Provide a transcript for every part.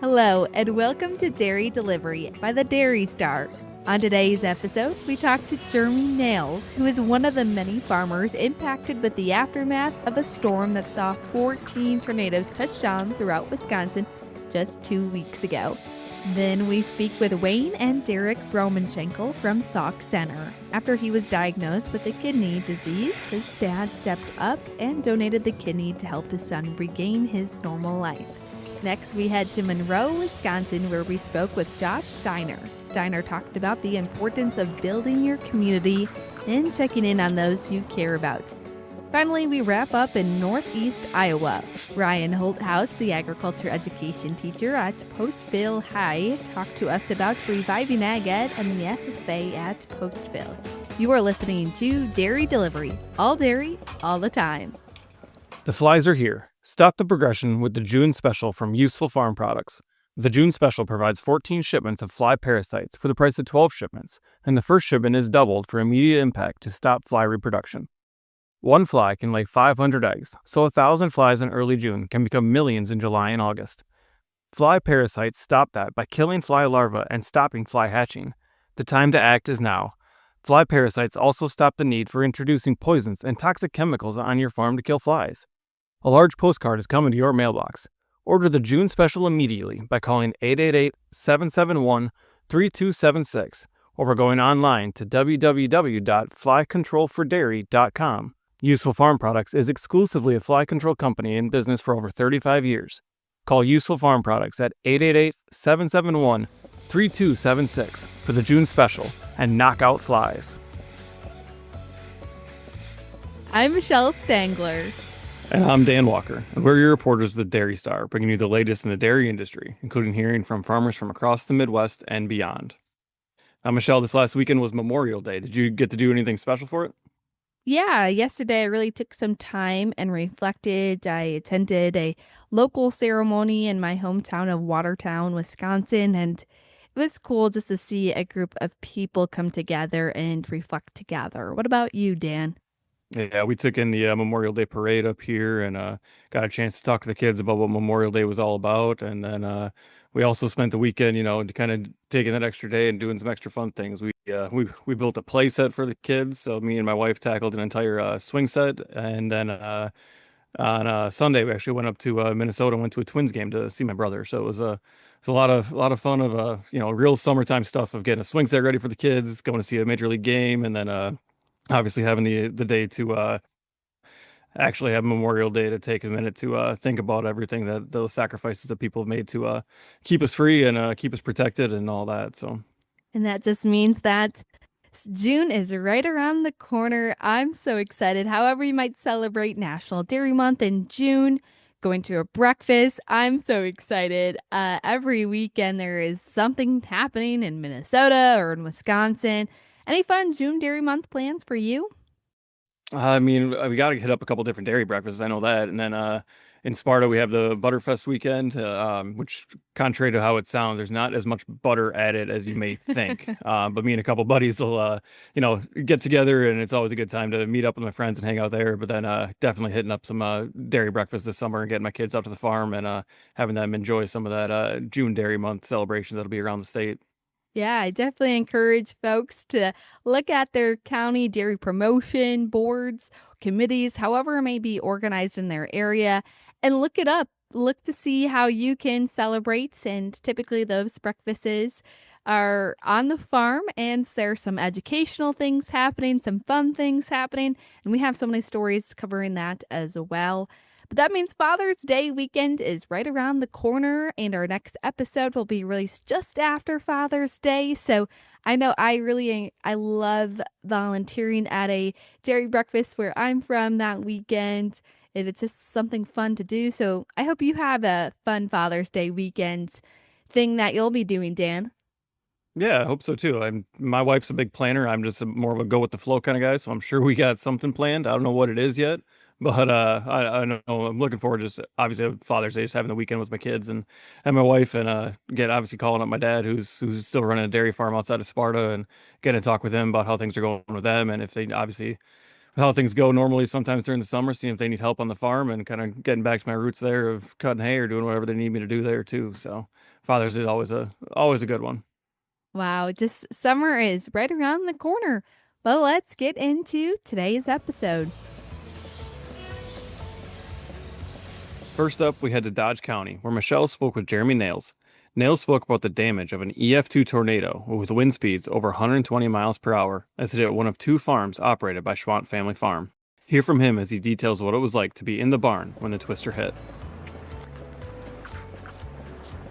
Hello, and welcome to Dairy Delivery by the Dairy Star. On today's episode, we talk to Jeremy Nails, who is one of the many farmers impacted with the aftermath of a storm that saw 14 tornadoes touch down throughout Wisconsin just 2 weeks ago. Then we speak with Wayne and Derek Bromenschenkel from Sauk Center. After he was diagnosed with a kidney disease, his dad stepped up and donated the kidney to help his son regain his normal life. Next, we head to Monroe, Wisconsin, where we spoke with Josh Steiner. Steiner talked about the importance of building your community and checking in on those you care about. Finally, we wrap up in Northeast Iowa. Ryan Holthouse, the agriculture education teacher at Postville High, talked to us about reviving Ag Ed and the FFA at Postville. You are listening to Dairy Delivery, all dairy, all the time. The flies are here. Stop the progression with the June Special from Useful Farm Products. The June Special provides 14 shipments of fly parasites for the price of 12 shipments, and the first shipment is doubled for immediate impact to stop fly reproduction. One fly can lay 500 eggs, so 1,000 flies in early June can become millions in July and August. Fly parasites stop that by killing fly larvae and stopping fly hatching. The time to act is now. Fly parasites also stop the need for introducing poisons and toxic chemicals on your farm to kill flies. A large postcard is coming to your mailbox. Order the June Special immediately by calling 888-771-3276 or by going online to www.flycontrolfordairy.com. Useful Farm Products is exclusively a fly control company in business for over 35 years. Call Useful Farm Products at 888-771-3276 for the June Special and knock out flies. I'm Michelle Stangler. And I'm Dan Walker, and we're your reporters of the Dairy Star, bringing you the latest in the dairy industry, including hearing from farmers from across the Midwest and beyond. Now, Michelle, this last weekend was Memorial Day. Did you get to do anything special for it? Yeah, yesterday I really took some time and reflected. I attended a local ceremony in my hometown of Watertown, Wisconsin, and it was cool just to see a group of people come together and reflect together. What about you, Dan? Yeah, we took in the Memorial Day parade up here and got a chance to talk to the kids about what Memorial Day was all about. And then we also spent the weekend, kind of taking that extra day and doing some extra fun things. We built a play set for the kids. So me and my wife tackled an entire swing set. And then on Sunday, we actually went up to Minnesota and went to a Twins game to see my brother. So it was a lot of fun of real summertime stuff of getting a swing set ready for the kids, going to see a major league game, and then obviously having the day to actually have Memorial Day to take a minute to think about everything that those sacrifices that people have made to keep us free and keep us protected and all that. So, And that just means that June is right around the corner. I'm so excited. However, you might celebrate National Dairy Month in June, going to a breakfast. I'm so excited. Every weekend there is something happening in Minnesota or in Wisconsin. Any fun June Dairy Month plans for you? I mean, we got to hit up a couple different dairy breakfasts. I know that. And then in Sparta, we have the Butterfest weekend, which, contrary to how it sounds, there's not as much butter at it as you may think. But me and a couple buddies will, get together, and it's always a good time to meet up with my friends and hang out there. But then definitely hitting up some dairy breakfast this summer and getting my kids out to the farm and having them enjoy some of that June Dairy Month celebration that'll be around the state. Yeah, I definitely encourage folks to look at their county dairy promotion boards, committees, however it may be organized in their area, and look it up. Look to see how you can celebrate. And typically, those breakfasts are on the farm, and there's some educational things happening, some fun things happening, and we have so many stories covering that as well. But that means Father's Day weekend is right around the corner, and our next episode will be released just after Father's Day. So I know I love volunteering at a dairy breakfast where I'm from that weekend, and it's just something fun to do. So I hope you have a fun Father's Day weekend thing that you'll be doing, Dan. Yeah, I hope so too. My wife's a big planner. I'm just more of a go with the flow kind of guy, so I'm sure we got something planned. I don't know what it is yet, but I know I'm looking forward to just obviously Father's Day, just having the weekend with my kids and my wife, and get obviously calling up my dad who's still running a dairy farm outside of Sparta and getting to talk with him about how things are going with them, and if they obviously how things go normally sometimes during the summer, seeing if they need help on the farm and kind of getting back to my roots there of cutting hay or doing whatever they need me to do there too. So Father's Day is always a good one. Wow, just summer is right around the corner. But let's get into today's episode. First up, we head to Dodge County, where Michelle spoke with Jeremy Nails. Nails spoke about the damage of an EF2 tornado with wind speeds over 120 miles per hour as it hit one of two farms operated by Schwant Family Farm. Hear from him as he details what it was like to be in the barn when the twister hit.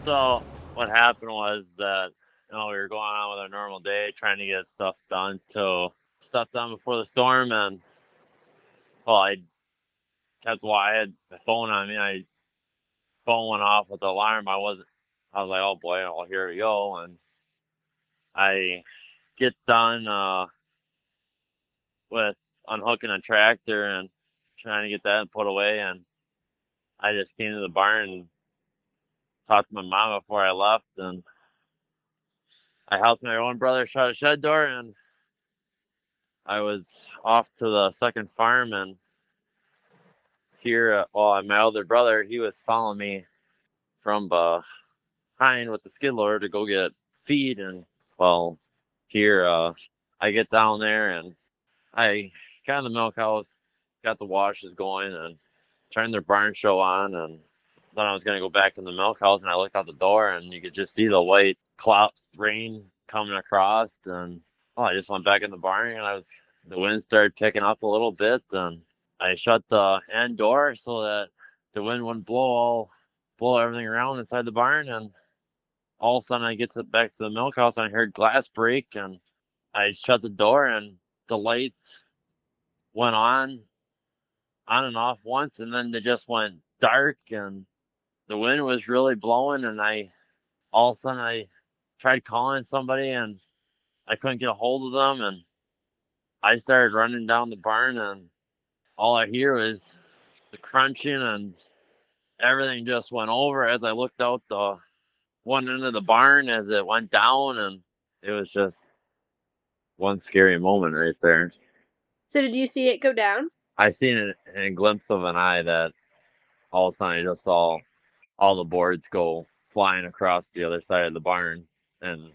So what happened was that we were going on with our normal day, trying to get stuff done before the storm, and I had my phone on me. Phone went off with the alarm. I was like, oh boy, well, here we go, and I get done with unhooking a tractor and trying to get that put away, and I just came to the barn and talked to my mom before I left, and I helped my own brother shut a shed door, and I was off to the second farm, and here, my older brother, he was following me from behind with the skid loader to go get feed, and here, I get down there, and I got in the milk house, got the washes going, and turned their barn show on, and then I was going to go back in the milk house, and I looked out the door, and you could just see the white cloud rain coming across, and I just went back in the barn, and the wind started picking up a little bit, and I shut the end door so that the wind wouldn't blow everything around inside the barn, and all of a sudden I get back to the milk house, and I heard glass break, and I shut the door, and the lights went on and off once, and then they just went dark, and the wind was really blowing, and all of a sudden I tried calling somebody, and I couldn't get a hold of them, and I started running down the barn, and all I hear was the crunching, and everything just went over as I looked out the one end of the barn as it went down, and it was just one scary moment right there. So did you see it go down? I seen it in a glimpse of an eye that all of a sudden I just saw all the boards go flying across the other side of the barn, and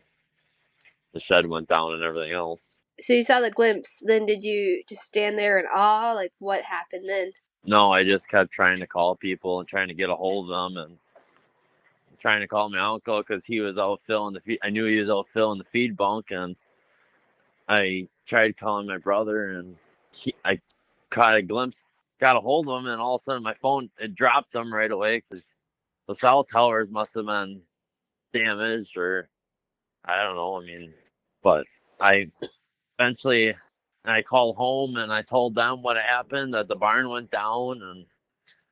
the shed went down and everything else. So you saw the glimpse, then did you just stand there in awe? Like, what happened then? No, I just kept trying to call people and trying to get a hold of them, and trying to call my uncle because he was out filling the feed. I knew he was out filling the feed bunk, and I tried calling my brother, and I caught a glimpse, got a hold of him, and all of a sudden my phone, it dropped him right away because the cell towers must have been damaged, or I don't know. But I eventually, I called home and I told them what happened, that the barn went down, and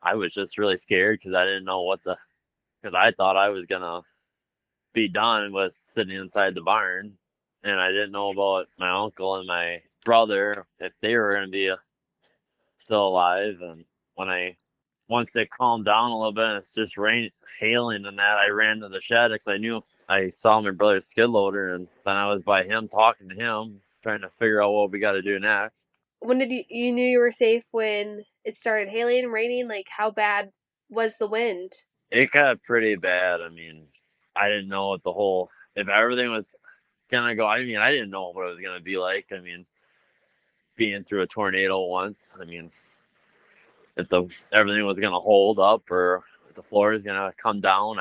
I was just really scared because I didn't know because I thought I was going to be done with sitting inside the barn, and I didn't know about my uncle and my brother, if they were going to be still alive. And once it calmed down a little bit, and it's just hailing and that, I ran to the shed because I saw my brother's skid loader, and then I was by him talking to him, trying to figure out what we got to do next. When did you knew you were safe when it started hailing and raining? Like, how bad was the wind? It got pretty bad. I didn't know if everything was gonna go. I didn't know what it was gonna be like. Being through a tornado once. If everything was gonna hold up or if the floor is gonna come down,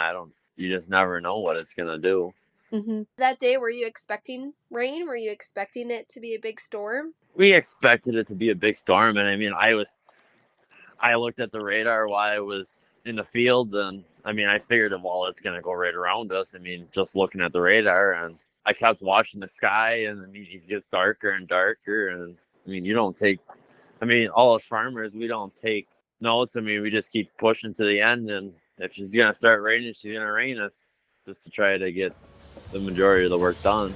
you just never know what it's gonna do. Mm-hmm. That day, were you expecting rain? Were you expecting it to be a big storm? We expected it to be a big storm, and I looked at the radar while I was in the fields, and I figured, well, it's gonna go right around us. Just looking at the radar, and I kept watching the sky, and it gets darker and darker, and you don't take. All us farmers, we don't take notes. We just keep pushing to the end, and if she's gonna start raining, she's gonna rain it, just to try to get the majority of the work done.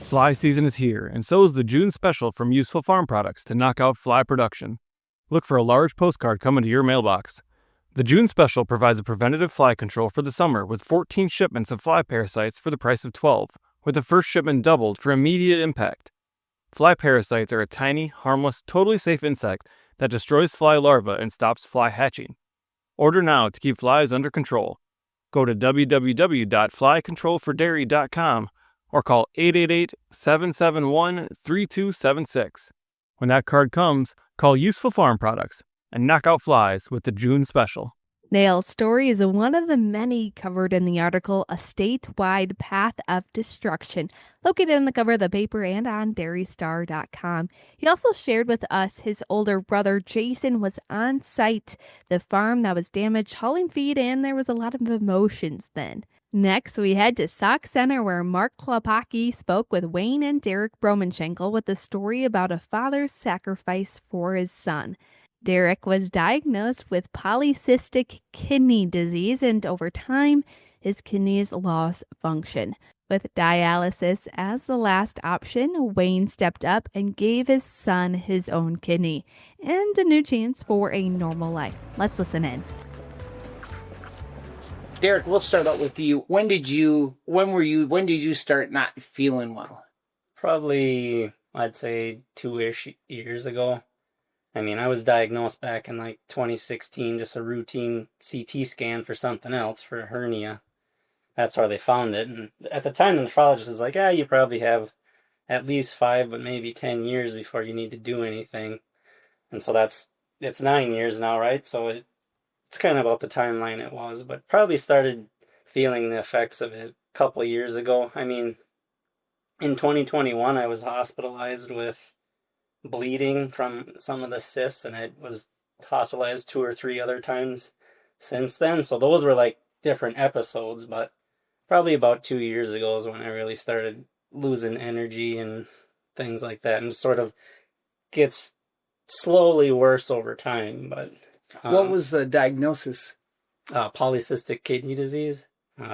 Fly season is here, and so is the June special from Useful Farm Products to knock out fly production. Look for a large postcard coming to your mailbox. The June special provides a preventative fly control for the summer with 14 shipments of fly parasites for the price of 12, with the first shipment doubled for immediate impact. Fly parasites are a tiny, harmless, totally safe insect that destroys fly larvae and stops fly hatching. Order now to keep flies under control. Go to www.flycontrolfordairy.com or call 888-771-3276. When that card comes, call Useful Farm Products and knock out flies with the June special. Nail's story is one of the many covered in the article A Statewide Path of Destruction, located on the cover of the paper and on dairystar.com. He also shared with us his older brother Jason was on site, the farm that was damaged, hauling feed, and there was a lot of emotions then. Next, we head to Sauk Center where Mark Klopacki spoke with Wayne and Derek Bromenschenkel with a story about a father's sacrifice for his son. Derek was diagnosed with polycystic kidney disease, and over time, his kidneys lost function. With dialysis as the last option, Wayne stepped up and gave his son his own kidney and a new chance for a normal life. Let's listen in. Derek, we'll start out with you. When did you start not feeling well? Probably, I'd say 2-ish years ago. I mean, I was diagnosed back in like 2016, just a routine CT scan for something else, for a hernia. That's how they found it. And at the time, the nephrologist was like, you probably have at least 5, but maybe 10 years before you need to do anything. And so it's 9 years now, right? So it's kind of about the timeline it was, but probably started feeling the effects of it a couple of years ago. I mean, in 2021, I was hospitalized with bleeding from some of the cysts, and I was hospitalized 2 or 3 other times since then. So those were like different episodes, but probably about 2 years ago is when I really started losing energy and things like that, and sort of gets slowly worse over time. But What was the diagnosis? Polycystic kidney disease.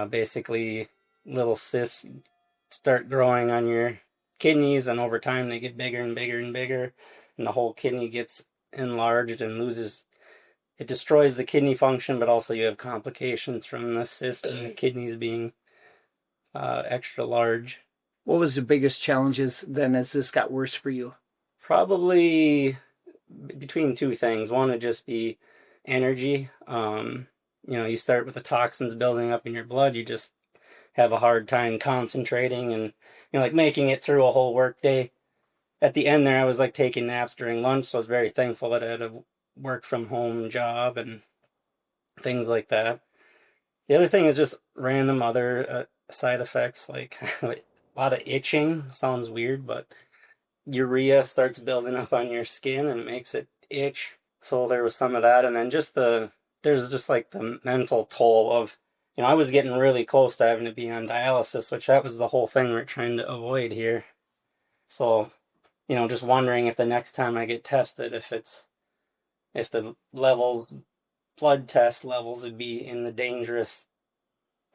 Basically, little cysts start growing on your kidneys, and over time they get bigger and bigger and bigger, and the whole kidney gets enlarged and it destroys the kidney function, but also you have complications from the cyst and the kidneys being extra large. What was the biggest challenges then as this got worse for you? Probably between 2 things. One would just be energy. You start with the toxins building up in your blood, you just have a hard time concentrating and like making it through a whole work day. At the end there, I was like taking naps during lunch, so I was very thankful that I had a work from home job and things like that. The other thing is just random other side effects, like a lot of itching. Sounds weird, but urea starts building up on your skin and makes it itch. So there was some of that, and then there's just like the mental toll of, I was getting really close to having to be on dialysis, which that was the whole thing we're trying to avoid here. So, just wondering if the next time I get tested, if the blood test levels would be in the dangerous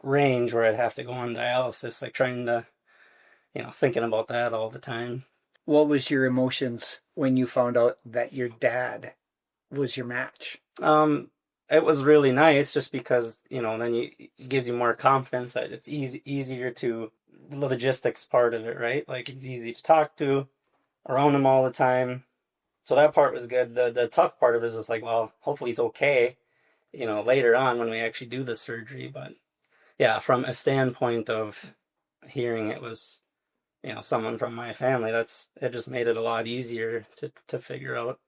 range where I'd have to go on dialysis, like trying to, thinking about that all the time. What was your emotions when you found out that your dad was your match? It was really nice, just because, then it gives you more confidence that it's easier to, the logistics part of it, right? Like, it's easy to talk to, around him all the time. So that part was good. The tough part of it is just like, well, hopefully he's okay, later on when we actually do the surgery. But yeah, from a standpoint of hearing it was, someone from my family, it just made it a lot easier to figure out.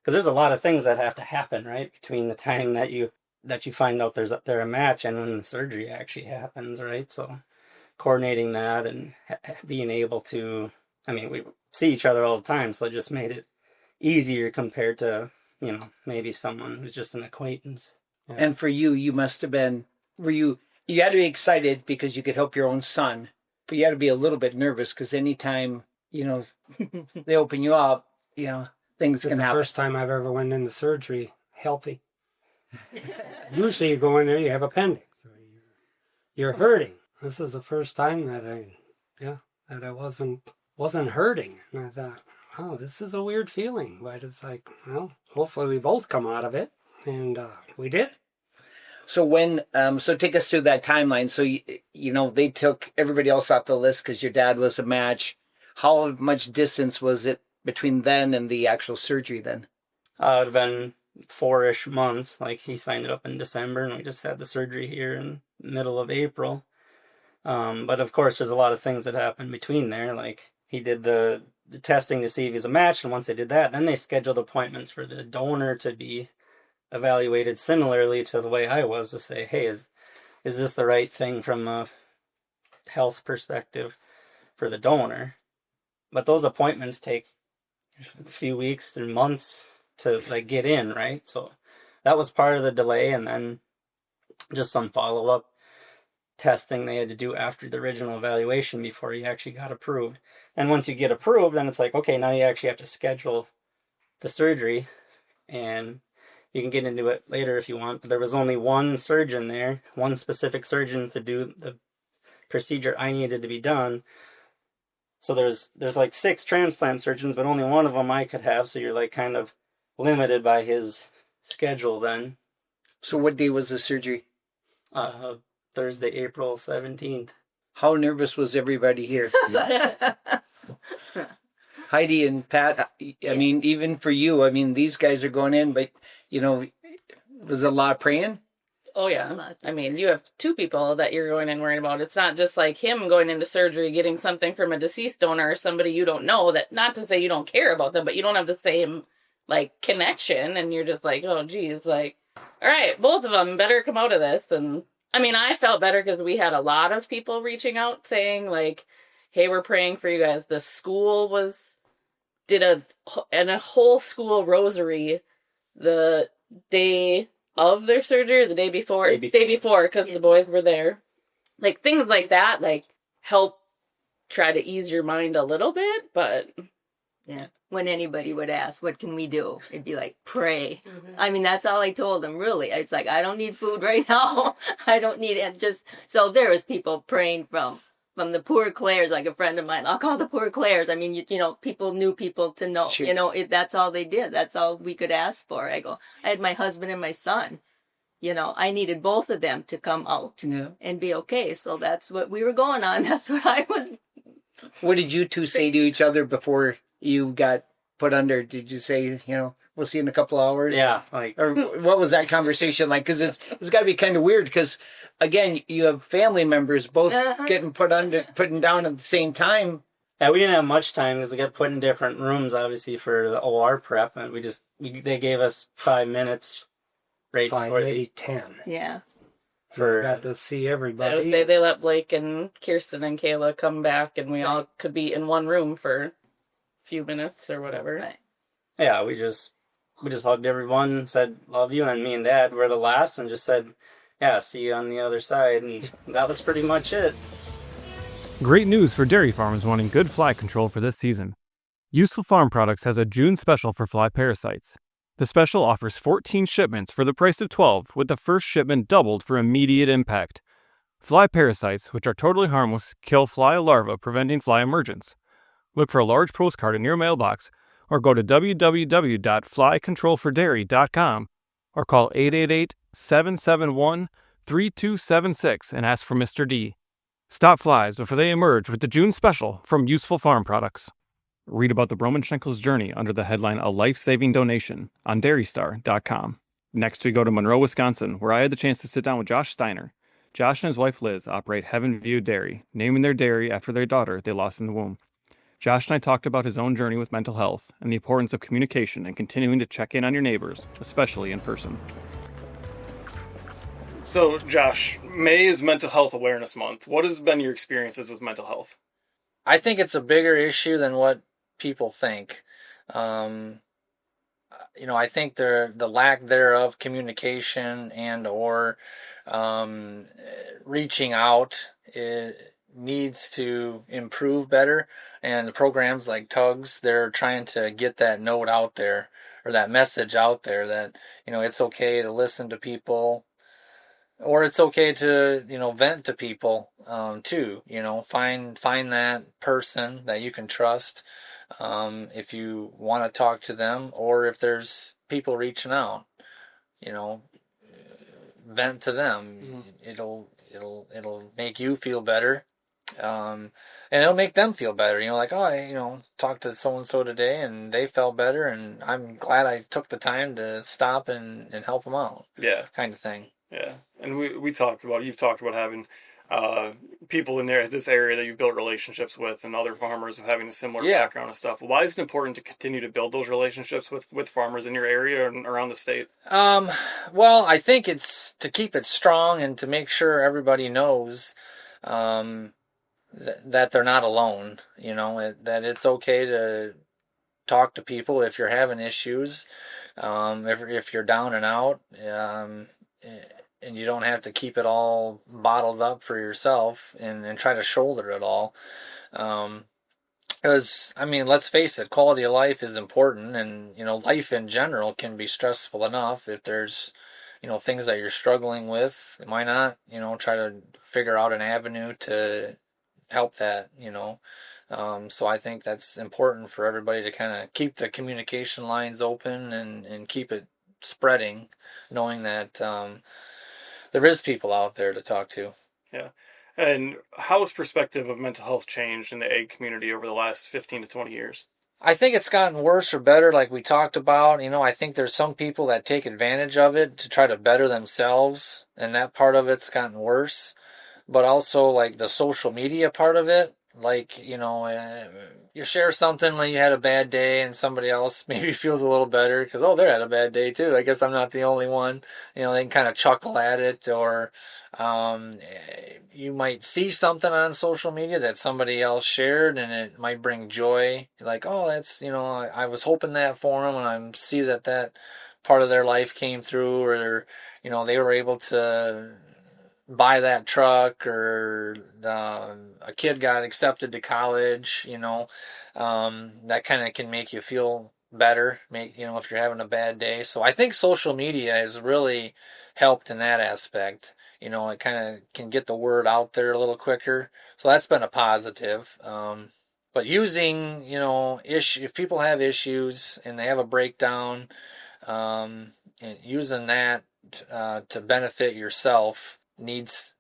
Because there's a lot of things that have to happen, right, between the time that you find out they're a match and when the surgery actually happens, right? So coordinating that and being able to, we see each other all the time, so it just made it easier compared to, maybe someone who's just an acquaintance. Yeah. And for you, you must have been, you had to be excited because you could help your own son, but you had to be a little bit nervous because anytime, they open you up, things can happen. The first time I've ever went into surgery healthy. Usually you go in there, you have appendix, or you're hurting. This is the first time that I wasn't hurting. And I thought, oh, this is a weird feeling. But it's like, well, hopefully we both come out of it. And we did. So so take us through that timeline. So, they took everybody else off the list because your dad was a match. How much distance was it between then and the actual surgery then? It would have been 4-ish months. Like, he signed it up in December, and we just had the surgery here in the middle of April. But of course, there's a lot of things that happened between there. Like, he did the testing to see if he's a match, and once they did that, then they scheduled appointments for the donor to be evaluated similarly to the way I was, to say, hey, is this the right thing from a health perspective for the donor? But those appointments take a few weeks or months to like get in, right? So that was part of the delay, and then just some follow-up testing they had to do after the original evaluation before he actually got approved. And once you get approved, then it's like, okay, now you actually have to schedule the surgery, and you can get into it later if you want, but there was only one surgeon there, one specific surgeon to do the procedure I needed to be done. So there's like 6 transplant surgeons, but only one of them I could have, so you're like kind of limited by his schedule then. So what day was the surgery? Thursday, April 17th. How nervous was everybody here? Heidi and Pat, I mean, even for you, I mean, these guys are going in, but, you know, was a lot of praying? Oh, yeah. I mean, you have 2 people that you're going in worrying about. It's not just like him going into surgery, getting something from a deceased donor or somebody you don't know. That, not to say you don't care about them, but you don't have the same, like, connection. And you're just like, oh, geez, like, all right, both of them better come out of this. And, I mean, I felt better because we had a lot of people reaching out saying, like, hey, we're praying for you guys. The school did a whole school rosary the day of their surgery, or the day before, because the boys were there. Like, things like that, like, help try to ease your mind a little bit, but... Yeah. When anybody would ask, what can we do? It'd be like, pray. Mm-hmm. I mean, that's all I told them, really. It's like, I don't need food right now. I don't need it. So there was people praying from the Poor Clares, like a friend of mine. I'll call the Poor Clares. I mean, you know, people knew people to know. Sure. You know, that's all they did. That's all we could ask for. I had my husband and my son. You know, I needed both of them to come out and be okay. So that's what we were going on. That's what I was. What did you two say to each other before you got put under? Did you say, you know, we'll see you in a couple hours? Yeah. Like, or what was that conversation like? Because it's got to be kind of weird because, again, you have family members both getting putting down at the same time. Yeah, we didn't have much time because we got put in different rooms, obviously, for the OR prep. And they gave us 5 minutes. Right, 5, 8, 10. Yeah. Got to see everybody. I would say they let Blake and Kirsten and Kayla come back, and we all could be in one room for a few minutes or whatever. Right. Yeah, we just hugged everyone, said love you, and me and Dad were the last, and just said, yeah, see you on the other side, and that was pretty much it. Great news for dairy farmers wanting good fly control for this season. Useful Farm Products has a June special for fly parasites. The special offers 14 shipments for the price of 12, with the first shipment doubled for immediate impact. Fly parasites, which are totally harmless, kill fly larvae, preventing fly emergence. Look for a large postcard in your mailbox, or go to www.flycontrolfordairy.com, or call 888-771-3276 and ask for Mr. D. Stop flies before they emerge with the June special from Useful Farm Products. Read about the Bromenschenkel's journey under the headline A Life-Saving Donation on dairystar.com. Next, we go to Monroe, Wisconsin, where I had the chance to sit down with Josh Steiner. Josh and his wife Liz operate Heaven View Dairy, naming their dairy after their daughter they lost in the womb. Josh and I talked about his own journey with mental health and the importance of communication and continuing to check in on your neighbors, especially in person. So, Josh, May is Mental Health Awareness Month. What has been your experiences with mental health? I think it's a bigger issue than what people think. I think the lack thereof communication and or reaching out needs to improve better. And the programs like Tugs, they're trying to get that note out there, or that message out there that, it's okay to listen to people, or it's okay to, vent to people, too. Find that person that you can trust, if you want to talk to them, or if there's people reaching out, vent to them. Mm-hmm. It'll make you feel better, And it'll make them feel better. Like, oh, I talked to so and so today, and they felt better, and I'm glad I took the time to stop and help them out. Yeah, kind of thing. Yeah, and we talked about, you've talked about having people in this area that you built relationships with, and other farmers having a similar background and stuff. Why is it important to continue to build those relationships with farmers in your area and around the state? Well, I think it's to keep it strong and to make sure everybody knows that they're not alone. That it's okay to talk to people if you're having issues, if you're down and out, and you don't have to keep it all bottled up for yourself and try to shoulder it all. Because, let's face it, quality of life is important, and, life in general can be stressful enough. If there's, things that you're struggling with, why not, try to figure out an avenue to help that. So I think that's important for everybody to kind of keep the communication lines open and keep it spreading, knowing that there is people out there to talk to. Yeah. And how has perspective of mental health changed in the egg community over the last 15 to 20 years? I think it's gotten worse or better, like we talked about. I think there's some people that take advantage of it to try to better themselves, and that part of it's gotten worse. But also, like, the social media part of it, like, you share something like you had a bad day and somebody else maybe feels a little better because, oh, they had a bad day too. I guess I'm not the only one. They can kind of chuckle at it, or you might see something on social media that somebody else shared and it might bring joy. Like, oh, that's, I was hoping that for them, and I see that part of their life came through, or, they were able to buy that truck, or a kid got accepted to college. That kind of can make you feel better, if you're having a bad day. So I think social media has really helped in that aspect. It kind of can get the word out there a little quicker, so that's been a positive. But using, if people have issues and they have a breakdown, and using that to benefit yourself needs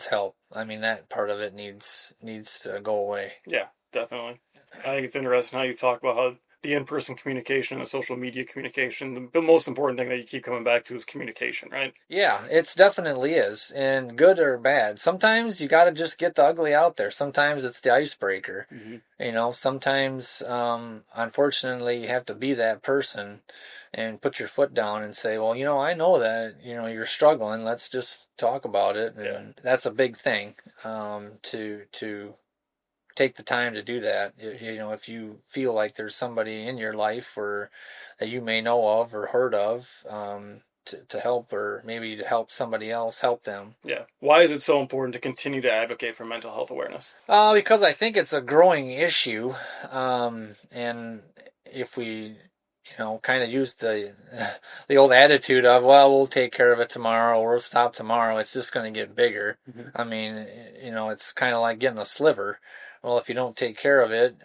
help. That part of it needs to go away. Yeah, definitely. I think it's interesting how you talk about how the in-person communication and the social media communication, the most important thing that you keep coming back to is communication, right? Yeah, it definitely is, and good or bad. Sometimes you got to just get the ugly out there. Sometimes it's the icebreaker. Mm-hmm. Sometimes, unfortunately, you have to be that person and put your foot down and say, well, I know that, you're struggling. Let's just talk about it. And that's a big thing, to take the time to do that. If you feel like there's somebody in your life or that you may know of or heard of, to help, or maybe to help somebody else, help them. Yeah. Why is it so important to continue to advocate for mental health awareness? Because I think it's a growing issue. And if we, kind of use the old attitude of, well, we'll take care of it tomorrow, or we'll stop tomorrow, it's just going to get bigger. Mm-hmm. It's kind of like getting a sliver. Well, if you don't take care of it,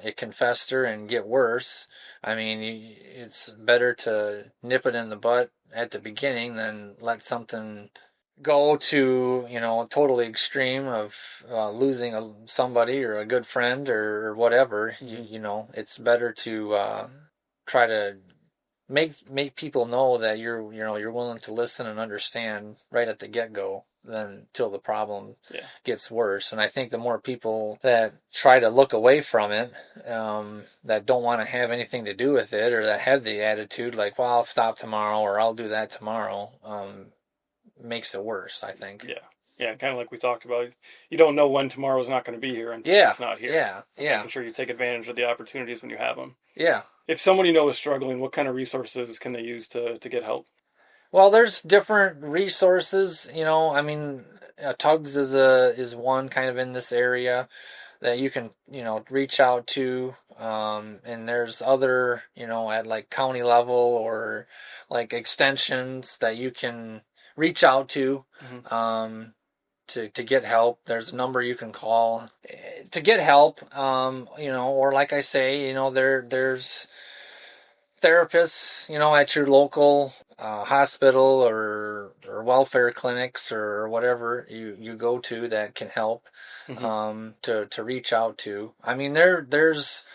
it can fester and get worse. It's better to nip it in the butt at the beginning than let something go to, totally extreme of losing somebody or a good friend or whatever. It's better to try to make people know that you're willing to listen and understand right at the get-go than till the problem gets worse. And I think the more people that try to look away from it, that don't want to have anything to do with it, or that have the attitude like, well, I'll stop tomorrow or I'll do that tomorrow, makes it worse, I think. Yeah, kind of like we talked about. You don't know when tomorrow's not going to be here until it's not here. Yeah. Making sure you take advantage of the opportunities when you have them. Yeah. If someone you know is struggling, what kind of resources can they use to get help? Well, there's different resources, Tugs is one kind of in this area that you can, reach out to. And there's other, at like county level or like extensions that you can reach out to, to get help. There's a number you can call to get help, or like I say, there's therapists, at your local hospital or welfare clinics or whatever you go to that can help to reach out to. I mean, there's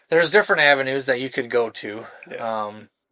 different avenues that you could go to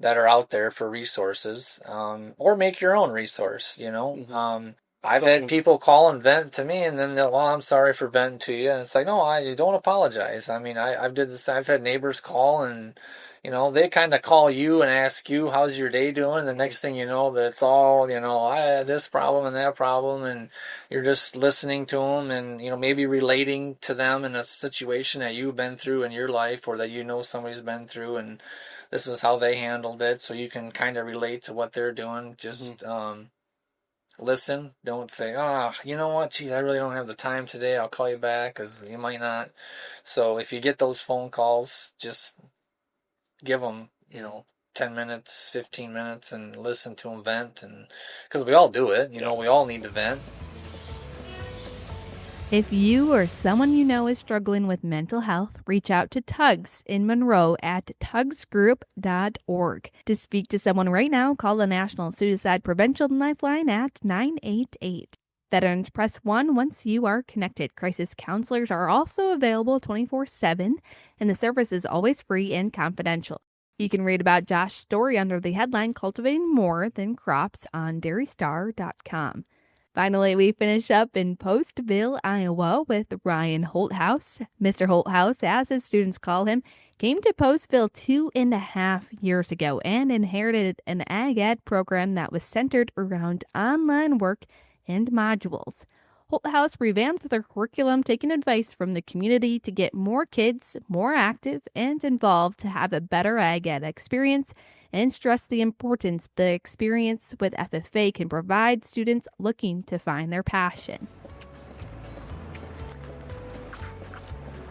that are out there for resources, or make your own resource, you know. I've had people call and vent to me, and then they'll, well, I'm sorry for venting to you. And it's like, no, I don't apologize. I mean, I've did this. I've had neighbors call, and, you know, they kind of call you and ask you, how's your day doing? And the next thing you know, that it's all, you know, I had this problem and that problem, and you're just listening to them and, you know, maybe relating to them in a situation that you've been through in your life, or that you know somebody's been through, and this is how they handled it. So you can kind of relate to what they're doing. Just, listen. Don't say, you know what, gee, I really don't have the time today, I'll call you back, because you might not. So if you get those phone calls, just give them, you know, 10 minutes, 15 minutes, and listen to them vent. And because we all do it, you know, we all need to vent. If you or someone you know is struggling with mental health, reach out to Tugs in Monroe at tugsgroup.org. To speak to someone right now, call the National Suicide Prevention Lifeline at 988. Veterans press 1 once you are connected. Crisis counselors are also available 24/7, and the service is always free and confidential. You can read about Josh's story under the headline Cultivating More Than Crops on dairystar.com. Finally, we finish up in Postville, Iowa with Ryan Holthouse. Mr. Holthouse, as his students call him, came to Postville 2.5 years ago and inherited an ag ed program that was centered around online work and modules. Holthouse revamped their curriculum, taking advice from the community to get more kids more active and involved to have a better ag ed experience, and stressed the importance the experience with FFA can provide students looking to find their passion.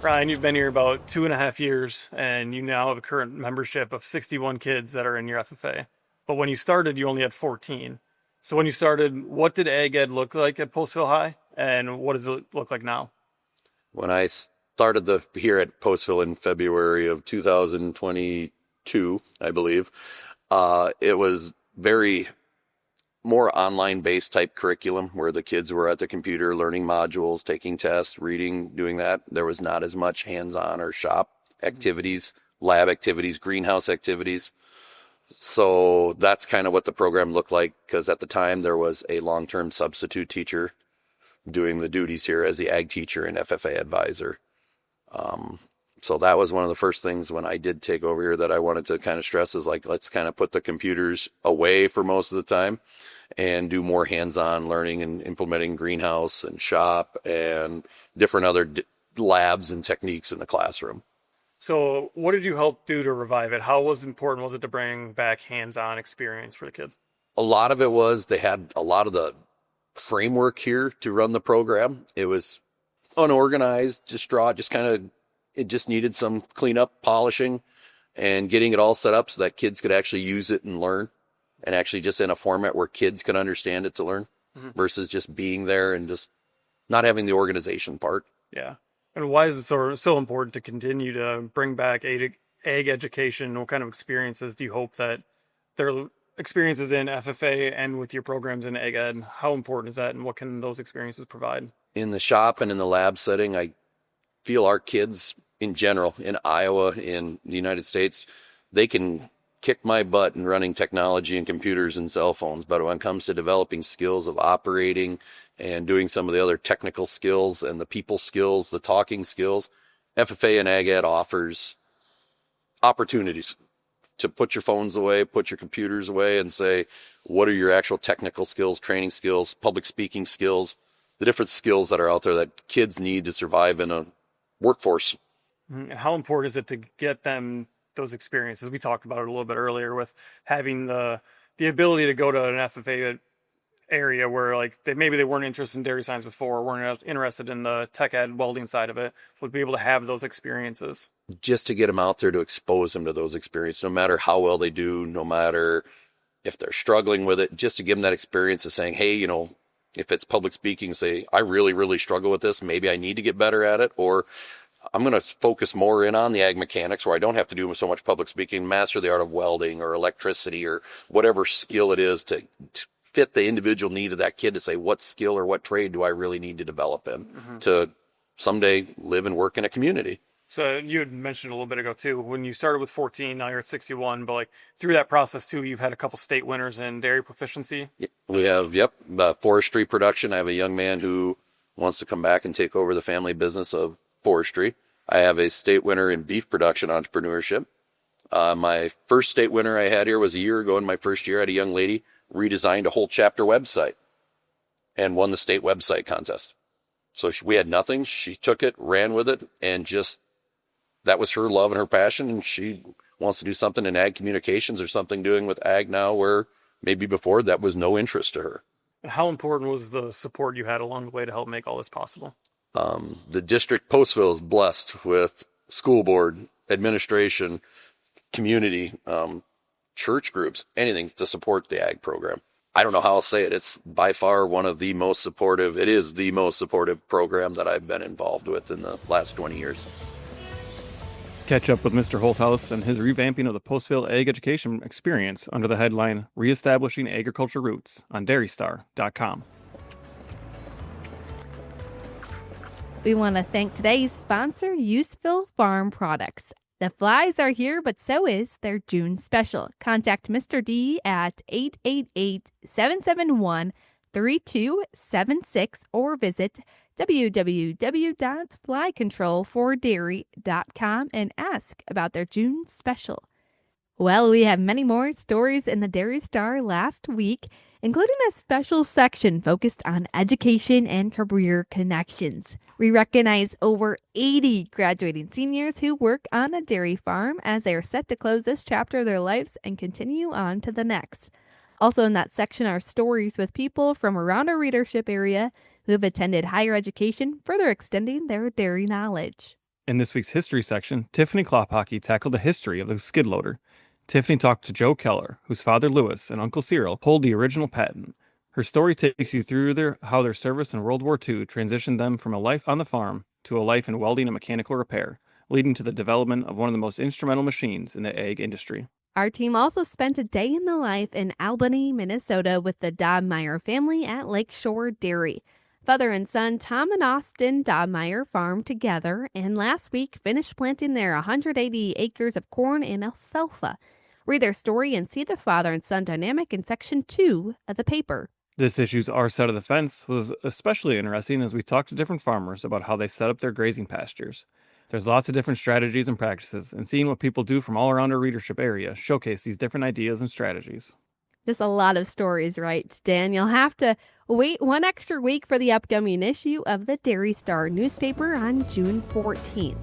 Ryan, you've been here about 2.5 years, and you now have a current membership of 61 kids that are in your FFA. But when you started, you only had 14. So when you started, what did Ag Ed look like at Postville High, and what does it look like now? When I started here at Postville in February of 2022, I believe, it was very more online-based type curriculum where the kids were at the computer learning modules, taking tests, reading, doing that. There was not as much hands-on or shop activities, lab activities, greenhouse activities. So that's kind of what the program looked like, because at the time there was a long-term substitute teacher doing the duties here as the ag teacher and FFA advisor. So that was one of the first things when I did take over here that I wanted to kind of stress is like, let's kind of put the computers away for most of the time and do more hands-on learning and implementing greenhouse and shop and different other labs and techniques in the classroom. So what did you help do to revive it? How important was it to bring back hands-on experience for the kids? A lot of it was they had a lot of the framework here to run the program. It was unorganized, distraught, it just needed some cleanup, polishing, and getting it all set up so that kids could actually use it and learn, and actually just in a format where kids could understand it to learn versus just being there and just not having the organization part. Yeah. And why is it so important to continue to bring back ag education? What kind of experiences do you hope that their experiences in FFA and with your programs in ag ed, how important is that, and what can those experiences provide? In the shop and in the lab setting, I feel our kids in general, in Iowa, in the United States, they can kick my butt in running technology and computers and cell phones. But when it comes to developing skills of operating and doing some of the other technical skills and the people skills, the talking skills, FFA and Ag Ed offers opportunities to put your phones away, put your computers away, and say, what are your actual technical skills, training skills, public speaking skills, the different skills that are out there that kids need to survive in a workforce. How important is it to get them those experiences? We talked about it a little bit earlier with having the ability to go to an FFA area where like maybe they weren't interested in dairy science before, or weren't interested in the tech ed welding side of it, would be able to have those experiences. Just to get them out there, to expose them to those experiences, no matter how well they do, no matter if they're struggling with it, just to give them that experience of saying, hey, if it's public speaking, say, I really, really struggle with this. Maybe I need to get better at it. Or I'm going to focus more in on the ag mechanics where I don't have to do so much public speaking, master the art of welding or electricity or whatever skill it is to fit the individual need of that kid to say, what skill or what trade do I really need to develop in to someday live and work in a community. So you had mentioned a little bit ago too, when you started with 14, now you're at 61, but like through that process too, you've had a couple state winners in dairy proficiency. We have, forestry production. I have a young man who wants to come back and take over the family business of forestry. I have a state winner in beef production entrepreneurship. My first state winner I had here was a year ago. In my first year, I had a young lady redesigned a whole chapter website and won the state website contest. So we had nothing. She took it, ran with it, and just, that was her love and her passion. And she wants to do something in ag communications or something doing with ag now where maybe before that was no interest to her. How important was the support you had along the way to help make all this possible? The district Postville is blessed with school board, administration, community, church groups, anything to support the ag program. I don't know how I'll say it. It's by far one of the most supportive. It is the most supportive program that I've been involved with in the last 20 years. Catch up with Mr. Holthouse and his revamping of the Postville Ag Education Experience under the headline Reestablishing Agriculture Roots on dairystar.com. We want to thank today's sponsor, Useful Farm Products. The flies are here, but so is their June special. Contact Mr. D at 888-771-3276 or visit www.flycontrolfordairy.com and ask about their June special. Well, we have many more stories in the Dairy Star last week, including a special section focused on education and career connections. We recognize over 80 graduating seniors who work on a dairy farm as they are set to close this chapter of their lives and continue on to the next. Also in that section are stories with people from around our readership area who have attended higher education, further extending their dairy knowledge. In this week's history section, Tiffany Klophocky tackled the history of the skid loader. Tiffany talked to Joe Keller, whose father Lewis and Uncle Cyril hold the original patent. Her story takes you through how their service in World War II transitioned them from a life on the farm to a life in welding and mechanical repair, leading to the development of one of the most instrumental machines in the ag industry. Our team also spent a day in the life in Albany, Minnesota with the Dobmeyer family at Lakeshore Dairy. Father and son Tom and Austin Dobmeyer farmed together and last week finished planting their 180 acres of corn and alfalfa. Read their story and see the father and son dynamic in section 2 of the paper. This issue's Our Side of the Fence was especially interesting as we talked to different farmers about how they set up their grazing pastures. There's lots of different strategies and practices, and seeing what people do from all around our readership area showcase these different ideas and strategies. Just a lot of stories, right, Dan? You'll have to wait one extra week for the upcoming issue of the Dairy Star newspaper on June 14th.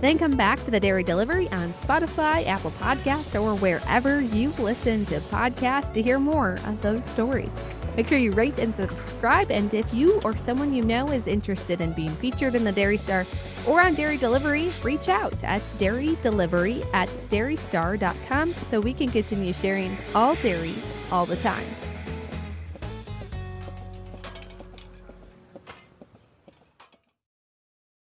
Then come back to the Dairy Delivery on Spotify, Apple Podcast, or wherever you listen to podcasts to hear more of those stories. Make sure you rate and subscribe, and if you or someone you know is interested in being featured in the Dairy Star or on Dairy Delivery, reach out at dairydelivery@dairystar.com so we can continue sharing all dairy all the time.